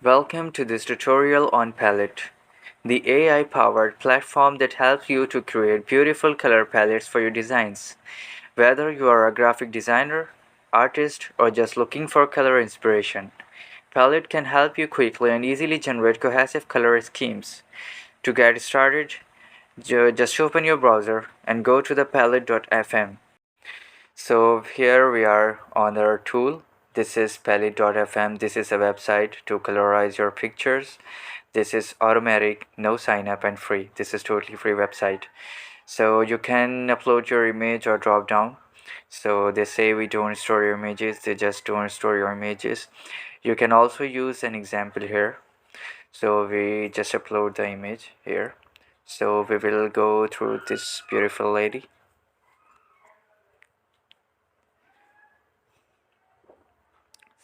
Welcome to this tutorial on Palette, the AI-powered platform that helps you to create beautiful color palettes for your designs. Whether you are a graphic designer, artist, or just looking for color inspiration, Palette can help you quickly and easily generate cohesive color schemes. To get started, just open your browser and go to the palette.fm. So here we are on our tool. This is palette.fm. This is a website to colorize your pictures. This is automatic, no sign up and free. This is totally free website. So you can upload your image or drop down. So they say we don't store your images, they just don't store your images. You can also use an example here. So we just upload the image here. So we will go through this beautiful lady.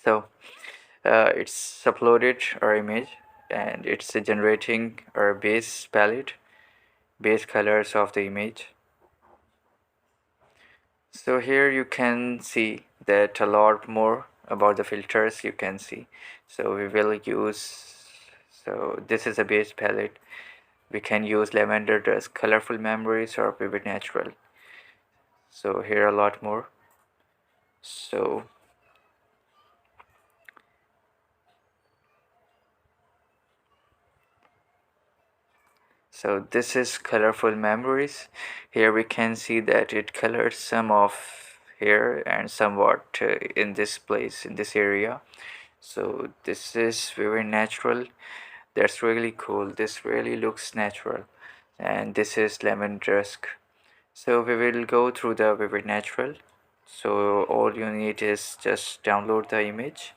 So it's uploaded our image and it's generating our base palette, base colors of the image. So here you can see that a lot more about the filters you can see. So we will use, so this is a base palette. We can use lavender dusk, colorful memories, or vivid natural. So here a lot more. So this is colorful memories. Here we can see that it colors some of here and somewhat in this place, in this area. So this is very natural. That's really cool. This really looks natural. And this is lemon dusk. So we will go through the vivid natural. So all you need is just download the image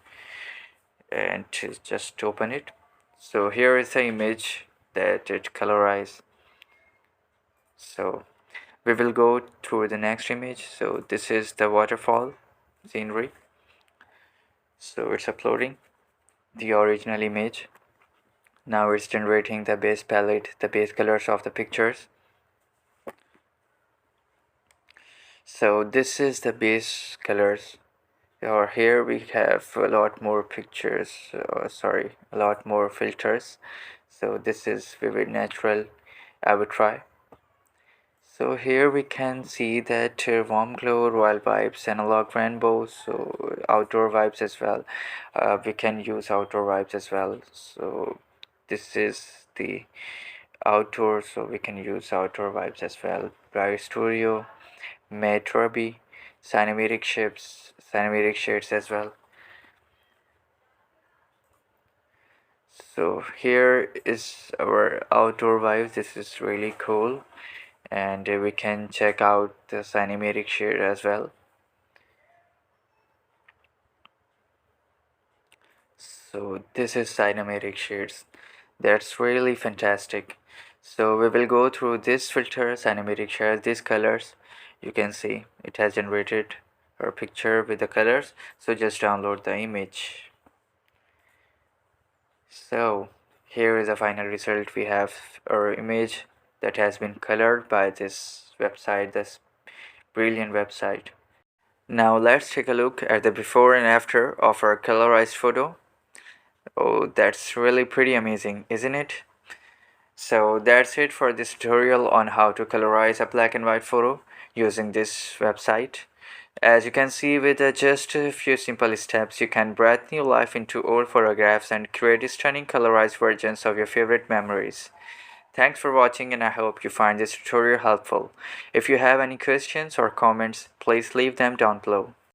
and just open it. So here is the image that it colorized. So we will go through the next image. So this is the waterfall scenery. So it's uploading the original image. Now it's generating the base palette, the base colors of the pictures. So this is the base colors. Or here we have a lot more pictures, a lot more filters. So this is vivid natural. I would try. So here we can see that warm glow, royal vibes, analog rainbows, so outdoor vibes as well. We can use outdoor vibes as well. So this is the outdoor, so we can use outdoor vibes as well. Bright studio, matte ruby, cinematic shades as well. So here is our outdoor vibes. This is really cool. And we can check out the cinematic shade as well. So this is cinematic shades. That's really fantastic. So we will go through this filter, cinematic shades, these colors. You can see it has generated our picture with the colors. So just download the image. So here is the final result. We have our image that has been colored by this website, this brilliant website. Now let's take a look at the before and after of our colorized photo. Oh, that's really pretty amazing, isn't it? So that's it for this tutorial on how to colorize a black and white photo using this website. As you can see, with just a few simple steps, you can breathe new life into old photographs and create stunning colorized versions of your favorite memories. Thanks for watching, and I hope you find this tutorial helpful. If you have any questions or comments, please leave them down below.